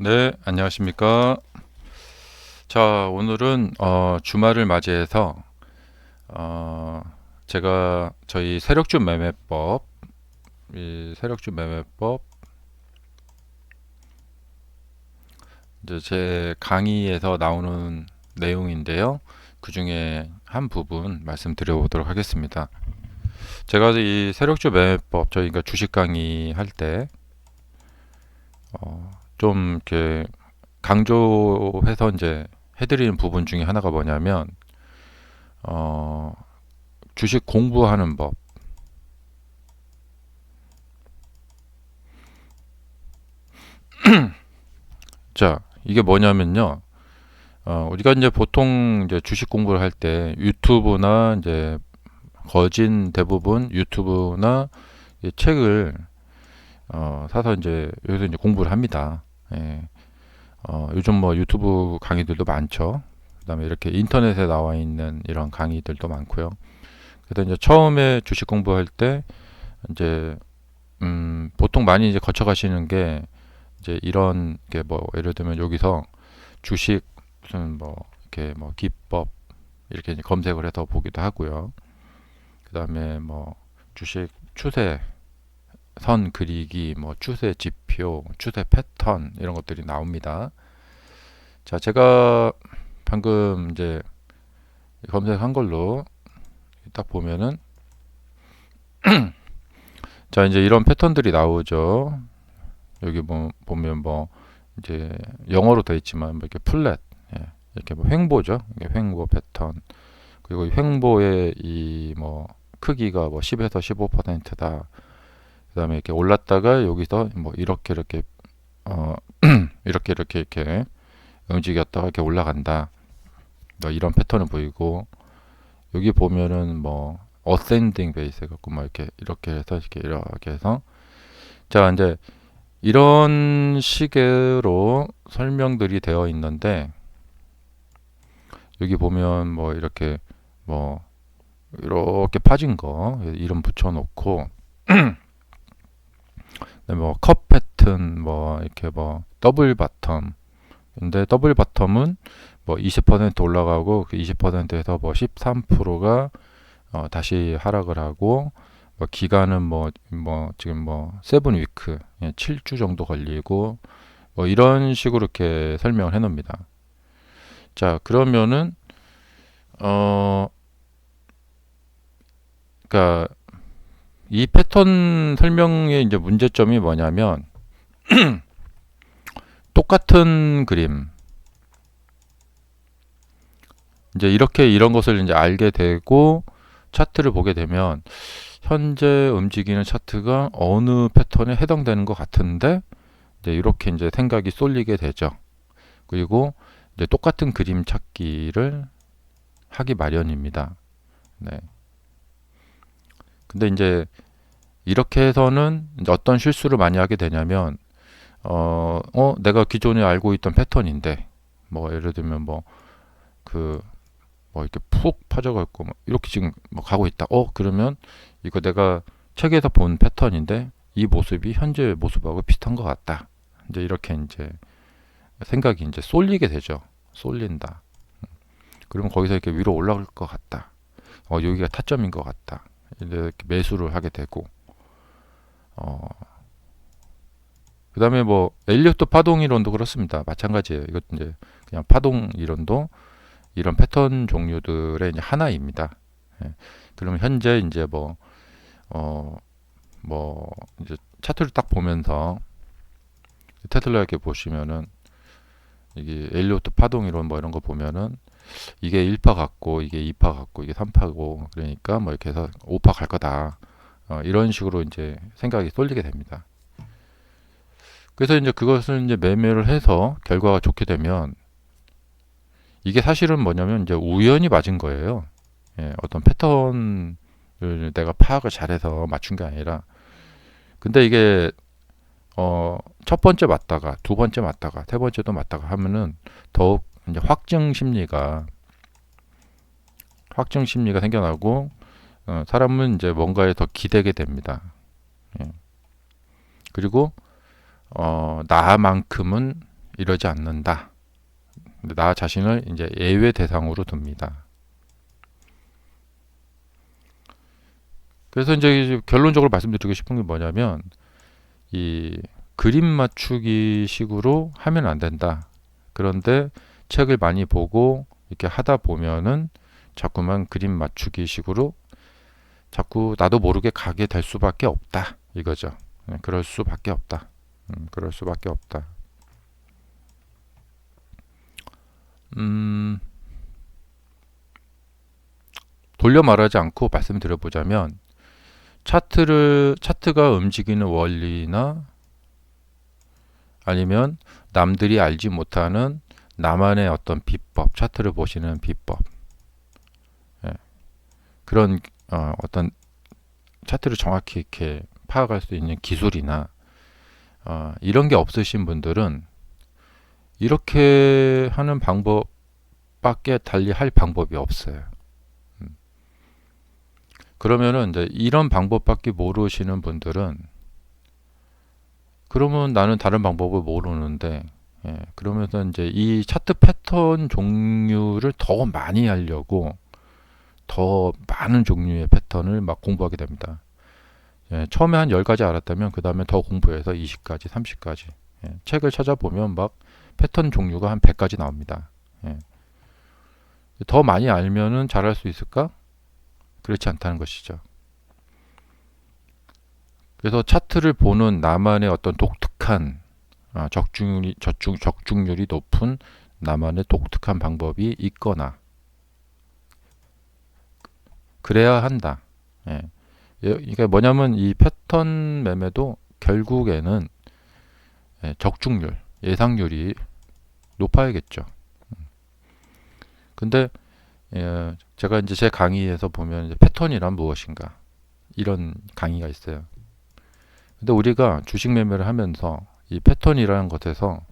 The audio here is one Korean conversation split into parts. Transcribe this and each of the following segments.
네, 안녕하십니까. 자, 오늘은 주말을 맞이해서 어, 제가 저희 세력주 매매법, 이 세력주 매매법 이제 제 강의에서 나오는 내용인데요. 그 중에 한 부분 말씀드려 보도록 하겠습니다. 제가 이 세력주 매매법 저희가 주식 강의 할 때 좀 이렇게 강조해서 이제 해드리는 부분 중에 하나가 뭐냐면 어, 주식 공부하는 법. 자, 이게 뭐냐면요. 우리가 이제 보통 이제 주식 공부를 할 때 유튜브나 이제 거진 대부분 유튜브나 이 책을 사서 이제 여기서 이제 공부를 합니다. 예. 요즘 뭐 유튜브 강의들도 많죠. 그다음에 이렇게 인터넷에 나와 있는 이런 강의들도 많고요. 그래서 이제 처음에 주식 공부할 때 이제 보통 많이 이제 거쳐 가시는 게 이제 이런 게 뭐 예를 들면 여기서 주식 무슨 뭐 이렇게 뭐 기법 이렇게 이제 검색을 해서 보기도 하고요. 그 다음에 뭐 주식 추세 선 그리기, 뭐 추세 지표, 추세 패턴 이런 것들이 나옵니다. 자, 제가 방금 이제 검색한 걸로 딱 보면은 자, 이제 이런 패턴들이 나오죠. 여기 뭐 보면 뭐 이제 영어로 되어 있지만 뭐 이렇게 플랫, 예, 이렇게 뭐 횡보죠. 이게 횡보 패턴. 그리고 횡보의 이 뭐 크기가 뭐 10에서 15%다. 그다음에 이렇게 올랐다가 여기서 뭐 이렇게 어 이렇게 움직였다가 이렇게 올라간다. 뭐 이런 패턴을 보이고 여기 보면은 뭐 어센딩 베이스 갖고 막 이렇게 해서 이렇게 해서 자 이제 이런 식으로 설명들이 되어 있는데 여기 보면 뭐 이렇게 파진 거 이름 붙여놓고 뭐컵 패턴 뭐 이렇게 뭐 더블 바텀 근데 더블 바텀은 뭐 20% 올라가고 그 20%에서 뭐 13%가 다시 하락을 하고 뭐 기간은 뭐 지금 뭐 세븐 위크 7주 정도 걸리고 뭐 이런 식으로 이렇게 설명을 해 놓습니다. 자, 그러면은 어 그러니까 이 패턴 설명의 이제 문제점이 뭐냐면 똑같은 그림 이제 이렇게 이런 것을 이제 알게 되고 차트를 보게 되면 현재 움직이는 차트가 어느 패턴에 해당되는 것 같은데 이제 이렇게 이제 생각이 쏠리게 되죠. 그리고 이제 똑같은 그림 찾기를 하기 마련입니다. 네. 근데 이제 이렇게 해서는 이제 어떤 실수를 많이 하게 되냐면 내가 기존에 알고 있던 패턴인데 뭐 예를 들면 뭐 이렇게 푹 빠져갖고 뭐 이렇게 지금 뭐 가고 있다. 그러면 이거 내가 책에서 본 패턴인데 이 모습이 현재 모습하고 비슷한 것 같다. 이제 이렇게 이제 생각이 이제 쏠리게 되죠. 쏠린다. 그러면 거기서 이렇게 위로 올라갈 것 같다. 여기가 타점인 것 같다. 이렇게 매수를 하게 되고, 어, 그 다음에 뭐, 엘리어트 파동 이론도 그렇습니다. 마찬가지예요. 이것도 이제 그냥 파동 이론도 이런 패턴 종류들의 이제 하나입니다. 예. 그러면 현재 이제 뭐, 이제 차트를 딱 보면서 테슬라 이렇게 보시면은 이게 엘리어트 파동 이론 뭐 이런 거 보면은 이게 1파 같고 이게 2파 같고 이게 3파고 그러니까 뭐 이렇게 해서 5파 갈 거다. 이런 식으로 이제 생각이 쏠리게 됩니다. 그래서 이제 그것을 이제 매매를 해서 결과가 좋게 되면 이게 사실은 뭐냐면 이제 우연히 맞은 거예요. 예, 어떤 패턴을 내가 파악을 잘해서 맞춘 게 아니라 근데 이게 첫 번째 맞다가 두 번째 맞다가 세 번째도 맞다가 하면은 더욱 이제 확증 심리가 생겨나고 사람은 이제 뭔가에 더 기대게 됩니다. 예. 그리고 나만큼은 이러지 않는다. 나 자신을 이제 예외 대상으로 둡니다. 그래서 이제 결론적으로 말씀드리고 싶은 게 뭐냐면, 이 그림 맞추기 식으로 하면 안 된다. 그런데 책을 많이 보고 이렇게 하다 보면은 자꾸만 그림 맞추기 식으로 자꾸 나도 모르게 가게 될 수밖에 없다. 이거죠. 그럴 수밖에 없다. 그럴 수밖에 없다. 돌려 말하지 않고 말씀드려보자면, 차트가 움직이는 원리나 아니면 남들이 알지 못하는 나만의 어떤 비법, 차트를 보시는 비법, 예, 그런 어떤 차트를 정확히 이렇게 파악할 수 있는 기술이나 이런 게 없으신 분들은 이렇게 하는 방법밖에 달리 할 방법이 없어요. 그러면은 이제 이런 방법밖에 모르시는 분들은, 그러면 나는 다른 방법을 모르는데, 그러면서 이제 이 차트 패턴 종류를 더 많이 하려고 더 많은 종류의 패턴을 막 공부하게 됩니다. 처음에 한 10가지 알았다면 그 다음에 더 공부해서 20가지, 30가지. 책을 찾아보면 막 패턴 종류가 한 100가지 나옵니다. 더 많이 알면은 잘할 수 있을까? 그렇지 않다는 것이죠. 그래서 차트를 보는 나만의 어떤 독특한 적중률이 높은 나만의 독특한 방법이 있거나 그래야 한다. 이게 뭐냐면 이 패턴 매매도 결국에는 적중률, 예상률이 높아야겠죠. 근데 제가 이제 제 강의에서 보면 이제 패턴이란 무엇인가 이런 강의가 있어요. 근데 우리가 주식 매매를 하면서 이 패턴이라는 것에서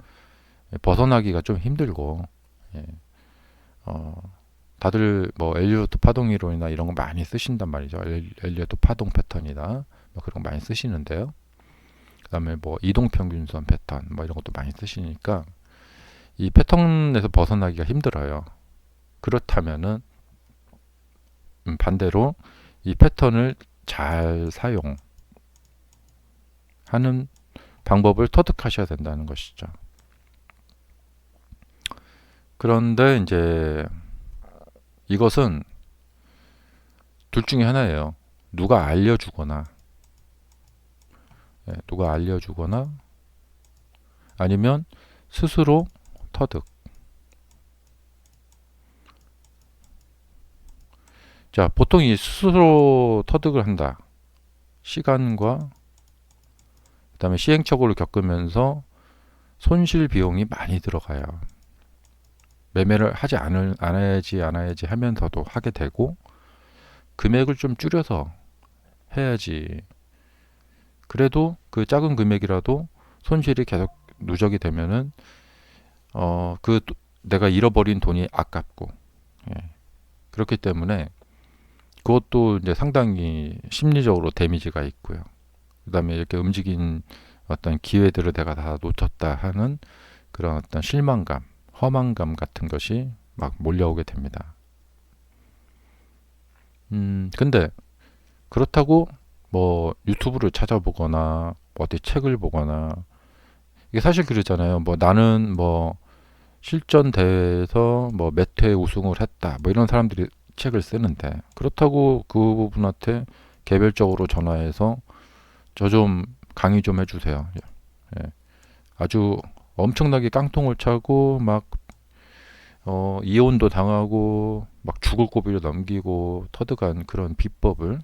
벗어나기가 좀 힘들고, 다들 뭐 엘리어트 파동 이론이나 이런 거 많이 쓰신단 말이죠. 엘리어트 파동 패턴이나 뭐 그런 거 많이 쓰시는데요. 그다음에 뭐 이동평균선 패턴 뭐 이런 것도 많이 쓰시니까 이 패턴에서 벗어나기가 힘들어요. 그렇다면은 반대로 이 패턴을 잘 사용하는 방법을 터득하셔야 된다는 것이죠. 그런데 이제 이것은 둘 중에 하나예요. 누가 알려주거나 아니면 스스로 터득. 자, 보통 이 스스로 터득을 한다. 시간과 그다음에 시행착오를 겪으면서 손실 비용이 많이 들어가요. 매매를 하지 않아야지 하면서도 하게 되고, 금액을 좀 줄여서 해야지. 그래도 그 작은 금액이라도 손실이 계속 누적이 되면은 내가 잃어버린 돈이 아깝고, 그렇기 때문에 그것도 이제 상당히 심리적으로 데미지가 있고요. 그다음에 이렇게 움직인 어떤 기회들을 내가 다 놓쳤다 하는 그런 어떤 실망감, 허망감 같은 것이 막 몰려오게 됩니다. 근데 그렇다고 뭐 유튜브를 찾아보거나 어디 책을 보거나, 이게 사실 그러잖아요. 뭐 나는 뭐 실전 대회에서 뭐 몇 회 우승을 했다, 뭐 이런 사람들이 책을 쓰는데, 그렇다고 그분한테 개별적으로 전화해서 저 좀 강의 좀 해주세요. 아주 엄청나게 깡통을 차고 막 이혼도 당하고 막 죽을 고비를 넘기고 터득한 그런 비법을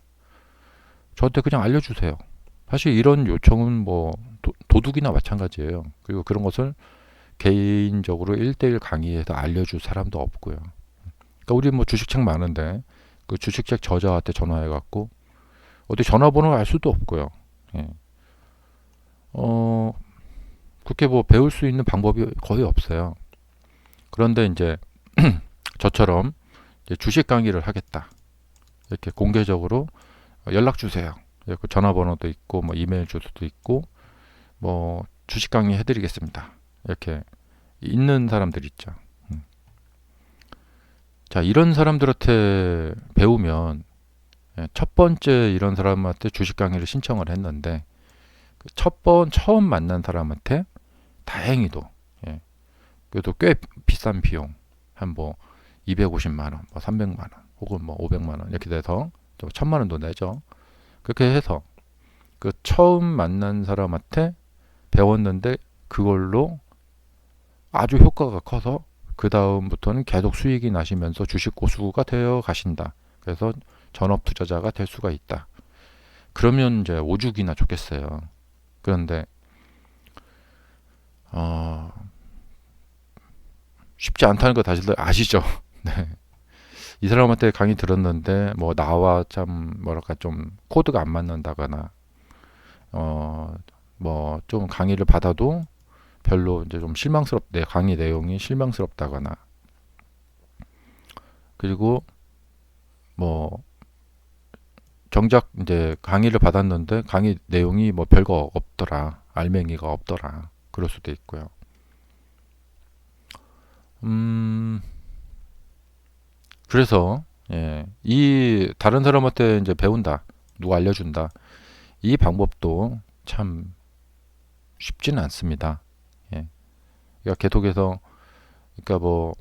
저한테 그냥 알려주세요. 사실 이런 요청은 뭐 도둑이나 마찬가지예요. 그리고 그런 것을 개인적으로 1대1 강의에서 알려줄 사람도 없고요. 그러니까 우리 뭐 주식책 많은데 그 주식책 저자한테 전화해갖고 어디 전화번호 알 수도 없고요. 그렇게 뭐 배울 수 있는 방법이 거의 없어요. 그런데 이제 저처럼 이제 주식 강의를 하겠다, 이렇게 공개적으로 연락 주세요. 전화번호도 있고 뭐 이메일 주소도 있고 뭐 주식 강의 해드리겠습니다, 이렇게 있는 사람들 있죠. 음. 자, 이런 사람들한테 배우면 첫 번째 이런 사람한테 주식 강의를 신청을 했는데 처음 만난 사람한테 다행히도 예, 그래도 꽤 비싼 비용 한 뭐 250만 원, 뭐 300만 원, 혹은 뭐 500만 원 이렇게 돼서 1000만 원도 내죠. 그렇게 해서 그 처음 만난 사람한테 배웠는데 그걸로 아주 효과가 커서 그 다음부터는 계속 수익이 나시면서 주식 고수가 되어 가신다. 그래서 전업 투자자가 될 수가 있다. 그러면 이제 오죽이나 좋겠어요. 그런데 어, 쉽지 않다는 거 다들 아시죠? 네. 이 사람한테 강의 들었는데 뭐 나와 참 뭐랄까 좀 코드가 안 맞는다거나 뭐 좀 강의를 받아도 별로 이제 좀 내 강의 내용이 실망스럽다거나 그리고 뭐 정작 이제 강의를 받았는데 강의 내용이 뭐 별거 없더라, 알맹이가 없더라, 그럴 수도 있고요. 그래서 이 다른 사람한테 이제 배운다, 누가 알려준다, 이 방법도 참 쉽지는 않습니다. 예. 그러니까 계속해서 그러니까 뭐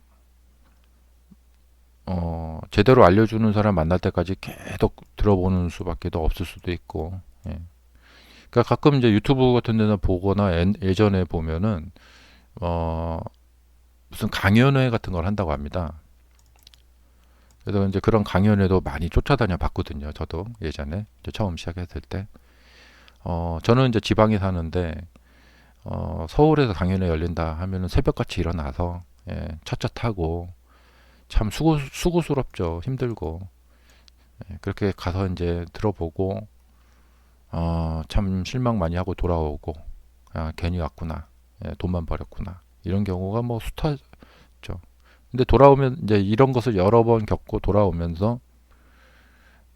제대로 알려주는 사람 만날 때까지 계속 들어보는 수밖에 더 없을 수도 있고, 예. 그러니까 가끔 이제 유튜브 같은 데나 보거나 예전에 보면은 어, 무슨 강연회 같은 걸 한다고 합니다. 그래서 이제 그런 강연회도 많이 쫓아다녀 봤거든요. 저도 예전에 이제 처음 시작했을 때. 저는 이제 지방에 사는데 서울에서 강연회 열린다 하면은 새벽같이 일어나서 차차 타고 참 수고스럽죠. 힘들고 그렇게 가서 이제 들어보고 참 실망 많이 하고 돌아오고 괜히 왔구나, 돈만 버렸구나, 이런 경우가 뭐 숱하죠. 근데 돌아오면 이제 이런 것을 여러 번 겪고 돌아오면서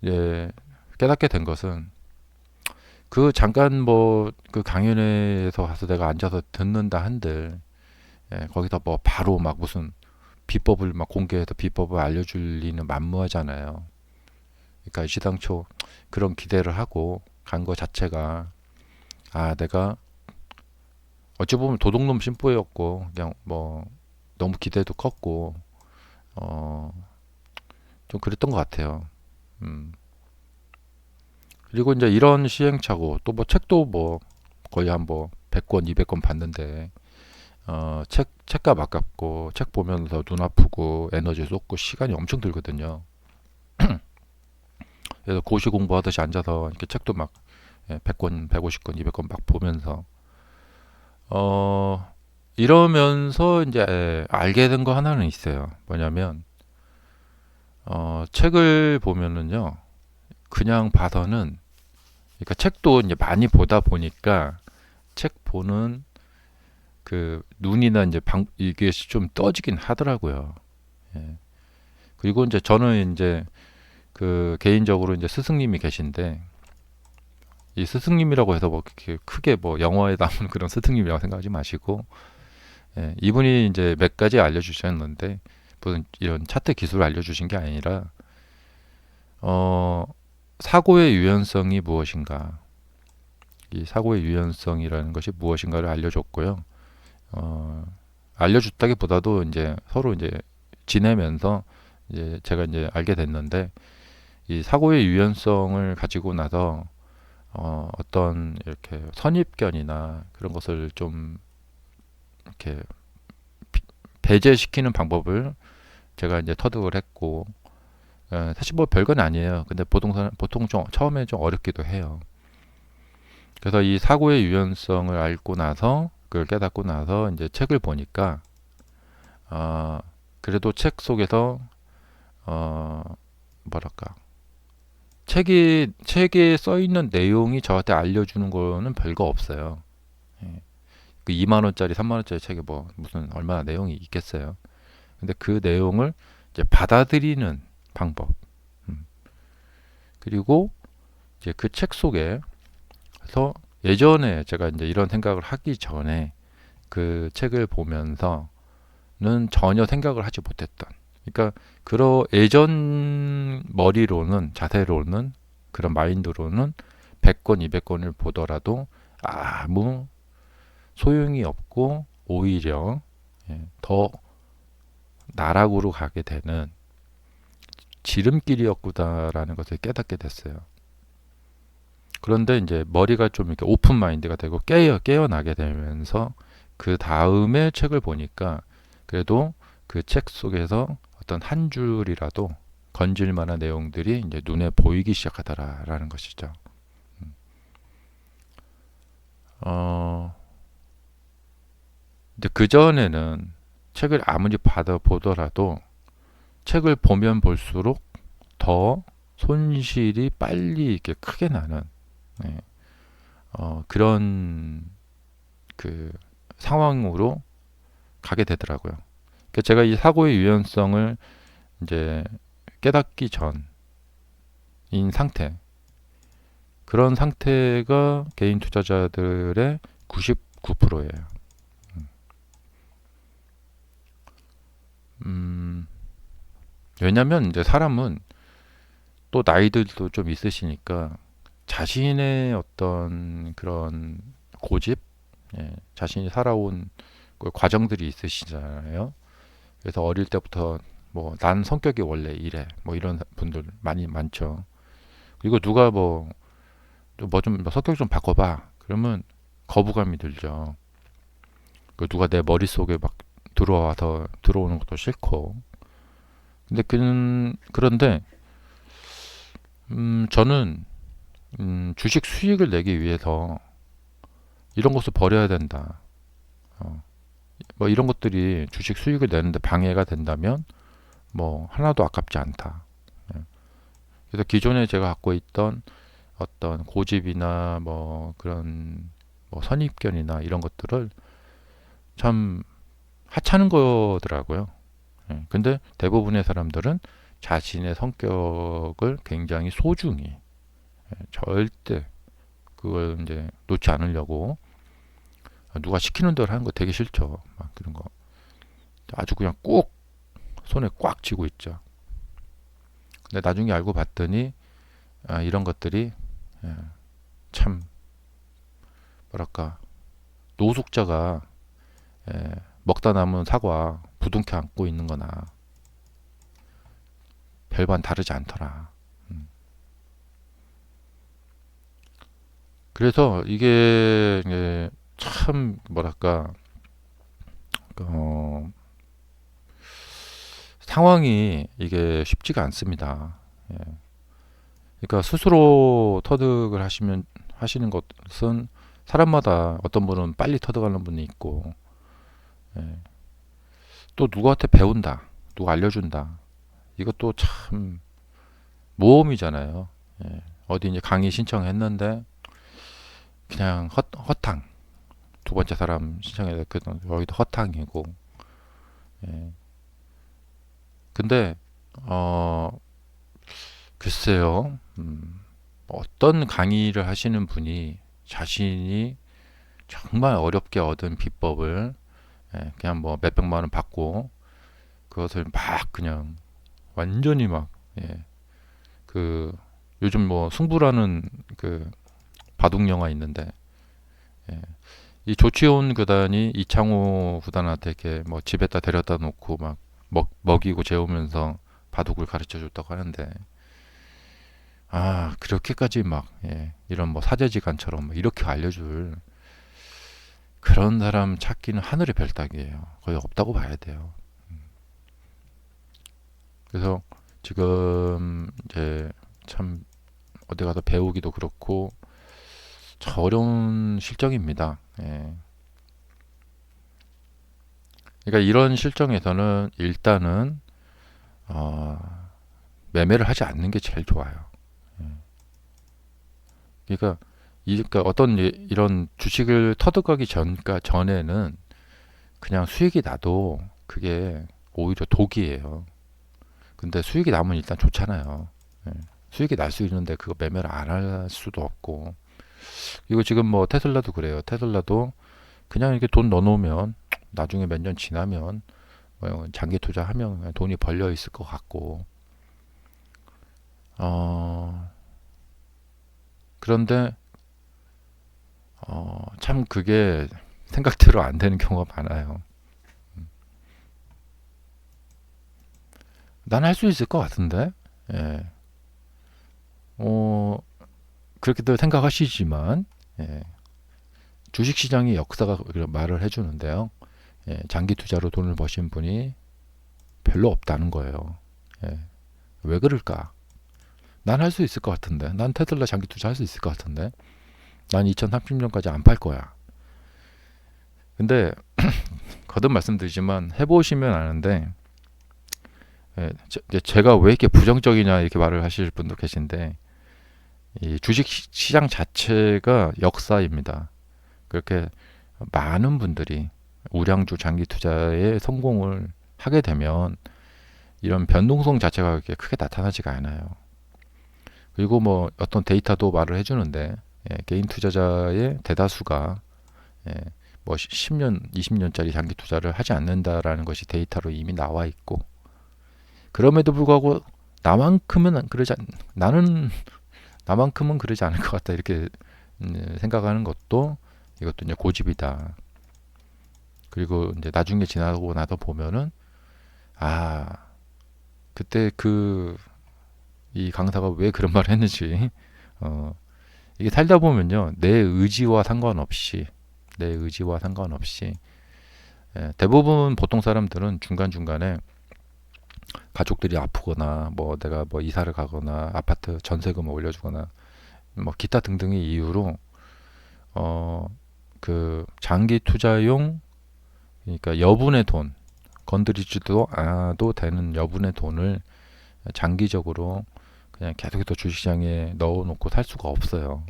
이제 깨닫게 된 것은 그 잠깐 뭐 그 강연회에서 가서 내가 앉아서 듣는다 한들 거기다 뭐 바로 막 무슨 비법을 막 공개해서 비법을 알려줄 리는 만무하잖아요. 그러니까 시당초 그런 기대를 하고 간 거 자체가 내가 어찌 보면 도둑놈 심보였고 그냥 뭐 너무 기대도 컸고 어, 좀 그랬던 것 같아요. 음. 그리고 이제 이런 시행착오 또 뭐 책도 뭐 거의 한 뭐 100권, 200권 봤는데 책값 아깝고 책 보면서 눈 아프고 에너지 쏟고 시간이 엄청 들거든요. 그래서 고시 공부하듯이 앉아서 이렇게 책도 막 100권, 150권, 200권 막 보면서 이러면서 이제 알게 된 거 하나는 있어요. 뭐냐면 책을 보면은요. 그냥 봐서는 그러니까 책도 이제 많이 보다 보니까 책 보는 그 눈이나 이제 이게 좀 떠지긴 하더라고요. 예. 그리고 이제 저는 이제 그 개인적으로 이제 스승님이 계신데 이 스승님이라고 해서 뭐 이렇게 크게 뭐 영화에 나오는 그런 스승님이라고 생각하지 마시고 이분이 이제 몇 가지 알려주셨는데 무슨 이런 차트 기술을 알려주신 게 아니라 어, 사고의 유연성이 무엇인가, 이 사고의 유연성이라는 것이 무엇인가를 알려줬고요. 알려줬다기보다도 이제 서로 이제 지내면서 이제 제가 이제 알게 됐는데 이 사고의 유연성을 가지고 나서 어떤 이렇게 선입견이나 그런 것을 좀 이렇게 배제시키는 방법을 제가 이제 터득을 했고 사실 뭐 별건 아니에요. 근데 보통 좀 처음에 좀 어렵기도 해요. 그래서 이 사고의 유연성을 알고 나서 그걸 깨닫고 나서 이제 책을 보니까 그래도 책 속에서 어, 뭐랄까 책에 써 있는 내용이 저한테 알려주는 거는 별거 없어요. 예. 그 2만 원짜리, 3만 원짜리 책에 뭐 무슨 얼마나 내용이 있겠어요. 근데 그 내용을 이제 받아들이는 방법. 음. 그리고 이제 그 책 속에서 예전에 제가 이제 이런 생각을 하기 전에 그 책을 보면서 전혀 생각을 하지 못했던. 그러니까 그런 예전 머리로는 자세로는 그런 마인드로는 100권, 200권을 보더라도 아무 소용이 없고 오히려 더 나락으로 가게 되는 지름길이었구나라는 것을 깨닫게 됐어요. 그런데 이제 머리가 좀 이렇게 오픈 마인드가 되고 깨어나게 되면서 그 다음에 책을 보니까 그래도 그 책 속에서 어떤 한 줄이라도 건질 만한 내용들이 이제 눈에 보이기 시작하더라라는 것이죠. 어, 근데 그 전에는 책을 아무리 받아 보더라도 책을 보면 볼수록 더 손실이 빨리 이렇게 크게 나는 예, 그런 그 상황으로 가게 되더라고요. 그러니까 제가 이 사고의 유연성을 이제 깨닫기 전인 상태, 그런 상태가 개인 투자자들의 99%예요. 왜냐면 이제 사람은 또 나이들도 좀 있으시니까 자신의 어떤 그런 고집, 자신이 살아온 그 과정들이 있으시잖아요. 그래서 어릴 때부터 뭐 난 성격이 원래 이래 뭐 이런 분들 많이 많죠. 그리고 누가 뭐 좀 성격 좀 바꿔봐 그러면 거부감이 들죠. 그 누가 내 머릿속에 막 들어오는 것도 싫고. 근데 그런데 저는 주식 수익을 내기 위해서 이런 것을 버려야 된다. 어, 뭐 이런 것들이 주식 수익을 내는데 방해가 된다면 뭐 하나도 아깝지 않다. 예. 그래서 기존에 제가 갖고 있던 어떤 고집이나 뭐 그런 뭐 선입견이나 이런 것들을 참 하찮은 거더라고요. 예. 근데 대부분의 사람들은 자신의 성격을 굉장히 소중히 절대 그걸 이제 놓지 않으려고 누가 시키는 대로 하는 거 되게 싫죠. 막 그런 거 아주 그냥 꼭 손에 꽉 쥐고 있죠. 근데 나중에 알고 봤더니 이런 것들이 예, 참 뭐랄까 노숙자가 먹다 남은 사과 부둥켜 안고 있는 거나 별반 다르지 않더라. 그래서 이게 참 뭐랄까 어, 상황이 이게 쉽지가 않습니다. 예. 그러니까 스스로 터득을 하시는 것은 사람마다 어떤 분은 빨리 터득하는 분이 있고 예. 또 누구한테 배운다, 누가 알려준다. 이것도 참 모험이잖아요. 예. 어디 이제 강의 신청했는데 그냥 허탕. 두 번째 사람 신청해서 여기도 허탕이고. 예. 근데 어 글쎄요. 어떤 강의를 하시는 분이 자신이 정말 어렵게 얻은 비법을 그냥 뭐 몇백만 원 받고 그것을 막 그냥 완전히 막 그 요즘 뭐 승부라는 그 바둑 영화 있는데 예, 이 조치훈 구단이 이창호 구단한테 이렇게 뭐 집에다 데려다 놓고 막 먹이고 재우면서 바둑을 가르쳐 줬다고 하는데 그렇게까지 막 이런 뭐 사제지간처럼 뭐 이렇게 알려줄 그런 사람 찾기는 하늘의 별 따기예요. 거의 없다고 봐야 돼요. 그래서 지금 이제 참 어디 가서 배우기도 그렇고 참 어려운 실정입니다. 예. 그러니까 이런 실정에서는 일단은 매매를 하지 않는 게 제일 좋아요. 예. 그러니까 어떤 이런 주식을 터득하기 전에는 그냥 수익이 나도 그게 오히려 독이에요. 근데 수익이 나면 일단 좋잖아요. 예. 수익이 날 수 있는데 그거 매매를 안 할 수도 없고. 이거 지금 뭐 테슬라도 그래요. 테슬라도 그냥 이렇게 돈 넣어놓으면 나중에 몇 년 지나면 뭐 장기 투자하면 돈이 벌려 있을 것 같고, 그런데 참 그게 생각대로 안 되는 경우가 많아요. 난 할 수 있을 것 같은데, 예. 어, 그렇게도 생각하시지만, 예. 주식시장의 역사가 그런 말을 해주는데요. 예. 장기 투자로 돈을 버신 분이 별로 없다는 거예요. 예. 왜 그럴까? 난 할 수 있을 것 같은데, 난 테슬라 장기 투자 할 수 있을 것 같은데, 난 2030년까지 안 팔 거야. 근데 거듭 말씀드리지만 해보시면 아는데, 예, 제가 왜 이렇게 부정적이냐 이렇게 말을 하실 분도 계신데, 이 주식 시장 자체가 역사입니다. 그렇게 많은 분들이 우량주 장기 투자에 성공을 하게 되면 이런 변동성 자체가 그렇게 크게 나타나지가 않아요. 그리고 뭐 어떤 데이터도 말을 해주는데, 예, 개인 투자자의 대다수가, 예, 뭐 10년, 20년짜리 장기 투자를 하지 않는다라는 것이 데이터로 이미 나와 있고, 그럼에도 불구하고 나는 나만큼은 그러지 않을 것 같다 이렇게 생각하는 것도, 이것도 이제 고집이다. 그리고 이제 나중에 지나고 나서 보면은, 아, 그때 이 강사가 왜 그런 말을 했는지, 어, 이게 살다 보면요, 내 의지와 상관없이, 예, 대부분 보통 사람들은 중간중간에 가족들이 아프거나, 뭐 내가 뭐 이사를 가거나, 아파트 전세금을 올려주거나, 뭐 기타 등등의 이유로, 어, 그 장기 투자용, 그러니까 여분의 돈, 건드리지도 않아도 되는 여분의 돈을 장기적으로 그냥 계속해서 주식시장에 넣어놓고 살 수가 없어요.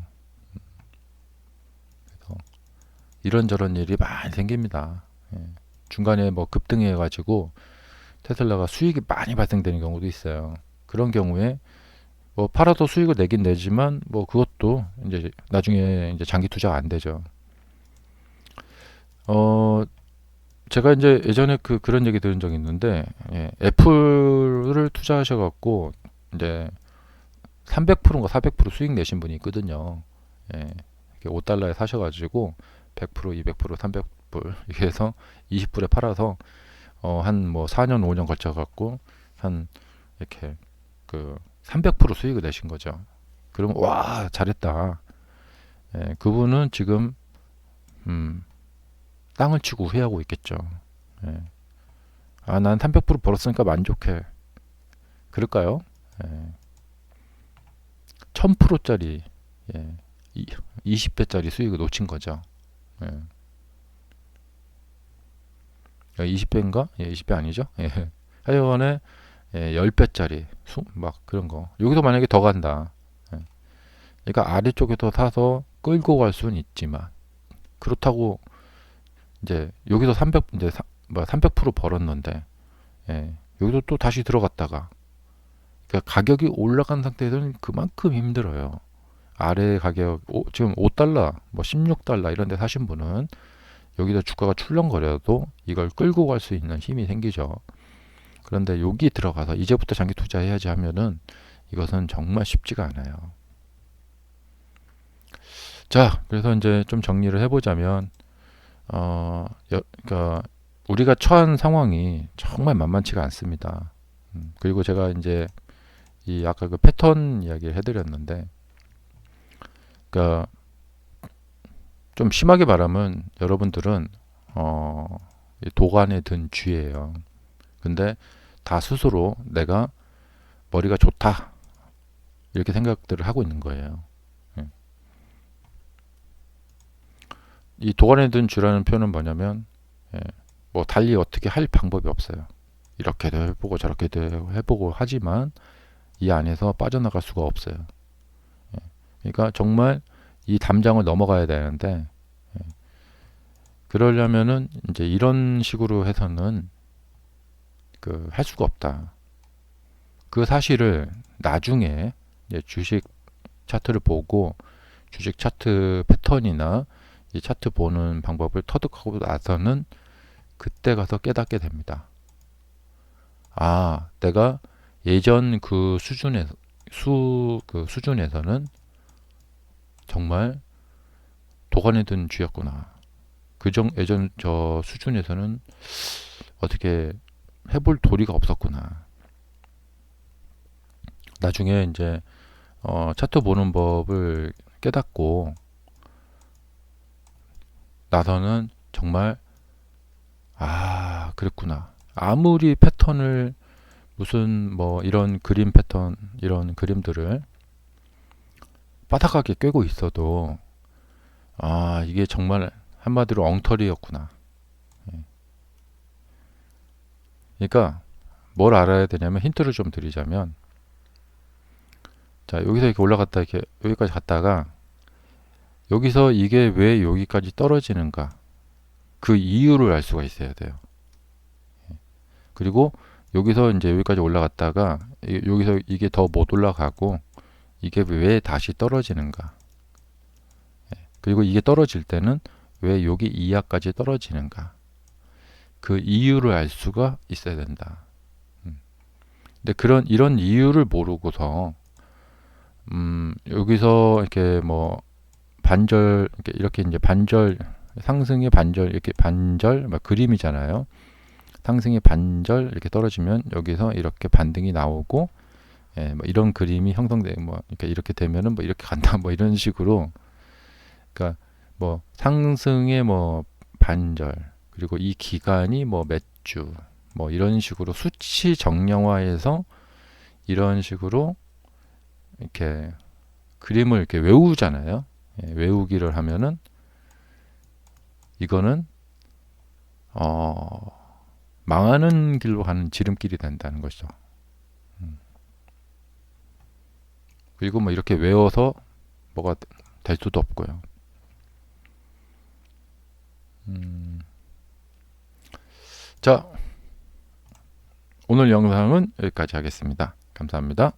그래서 이런저런 일이 많이 생깁니다. 예. 중간에 뭐 급등해가지고 테슬라가 수익이 많이 발생되는 경우도 있어요. 그런 경우에 뭐 팔아도 수익을 내긴 내지만 뭐 그것도 이제 나중에 이제 장기 투자가 안 되죠. 어 제가 이제 예전에 그런 얘기 들은 적이 있는데, 예, 애플을 투자하셔갖고 이제 300%인가 400% 수익 내신 분이 있거든요. 예, $5에 사셔가지고 100%, 200%, 300불 이렇게 해서 20불에 팔아서 한 뭐 4년, 5년 걸쳐갖고 한 이렇게 300% 수익을 내신 거죠. 그러면 와 잘했다. 예, 그분은 지금 음, 땅을 치고 후회하고 있겠죠. 예. 난 300% 벌었으니까 만족해. 그럴까요? 예. 1000%짜리, 예, 20배짜리 수익을 놓친 거죠. 예. 20배인가? 예, 20배 아니죠? 예. 하여간에, 예, 10배짜리 막 그런 거. 여기서 만약에 더 간다. 예. 그러니까 아래쪽에서 사서 끌고 갈 수는 있지만, 그렇다고 이제 여기서 300% 벌었는데, 예, 여기서 또 다시 들어갔다가, 그러니까 가격이 올라간 상태에서는 그만큼 힘들어요. 아래 가격 지금 5달러, 뭐 16달러 이런 데 사신 분은 여기서 주가가 출렁거려도 이걸 끌고 갈 수 있는 힘이 생기죠. 그런데 여기 들어가서 이제부터 장기 투자해야지 하면은 이것은 정말 쉽지가 않아요. 자, 그래서 이제 좀 정리를 해보자면, 그러니까 우리가 처한 상황이 정말 만만치가 않습니다. 그리고 제가 이제 이 아까 그 패턴 이야기를 해드렸는데, 그러니까 좀 심하게 말하면 여러분들은 도관에 든 쥐예요. 근데 다 스스로 내가 머리가 좋다 이렇게 생각들을 하고 있는 거예요. 예. 이 도관에 든 쥐라는 표현은 뭐냐면, 예, 뭐 달리 어떻게 할 방법이 없어요. 이렇게도 해보고 저렇게도 해보고 하지만 이 안에서 빠져나갈 수가 없어요. 예. 그러니까 정말 이 담장을 넘어가야 되는데, 예, 그러려면은 이제 이런 식으로 해서는 할 수가 없다. 그 사실을 나중에 이제 주식 차트를 보고 주식 차트 패턴이나 이 차트 보는 방법을 터득하고 나서는 그때 가서 깨닫게 됩니다. 아, 내가 예전 그 수준에서 그 수준에서는 정말 도관에 든 쥐였구나. 예전 저 수준에서는 어떻게 해볼 도리가 없었구나. 나중에 이제 차트 보는 법을 깨닫고 나서는 정말 그랬구나. 아무리 패턴을 무슨 뭐 이런 그림 패턴 이런 그림들을 바닥하게 꿰고 있어도 이게 정말 한마디로 엉터리였구나. 예. 그러니까 뭘 알아야 되냐면 힌트를 좀 드리자면 자 여기서 이렇게 올라갔다 이렇게 여기까지 갔다가 여기서 이게 왜 여기까지 떨어지는가 그 이유를 알 수가 있어야 돼요. 그리고 여기서 이제 여기까지 올라갔다가 여기서 이게 더 못 올라가고 이게 왜 다시 떨어지는가. 그리고 이게 떨어질 때는 왜 여기 이하까지 떨어지는가. 그 이유를 알 수가 있어야 된다. 근데 이런 이유를 모르고서 여기서 이렇게 뭐 반절 이렇게 이제 반절 상승의 반절 이렇게 반절 막 그림이잖아요. 상승의 반절 이렇게 떨어지면 여기서 이렇게 반등이 나오고 뭐 이런 그림이 형성돼 뭐 이렇게 되면은 뭐 이렇게 간다 뭐 이런 식으로 그러니까 뭐 상승의 뭐 반절 그리고 이 기간이 뭐 몇 주 뭐 이런 식으로 수치 정량화해서 이런 식으로 이렇게 그림을 이렇게 외우잖아요. 외우기를 하면은 이거는 망하는 길로 가는 지름길이 된다는 것이죠. 그리고 뭐 이렇게 외워서 뭐가 될 수도 없고요. 자, 오늘 영상은 여기까지 하겠습니다. 감사합니다.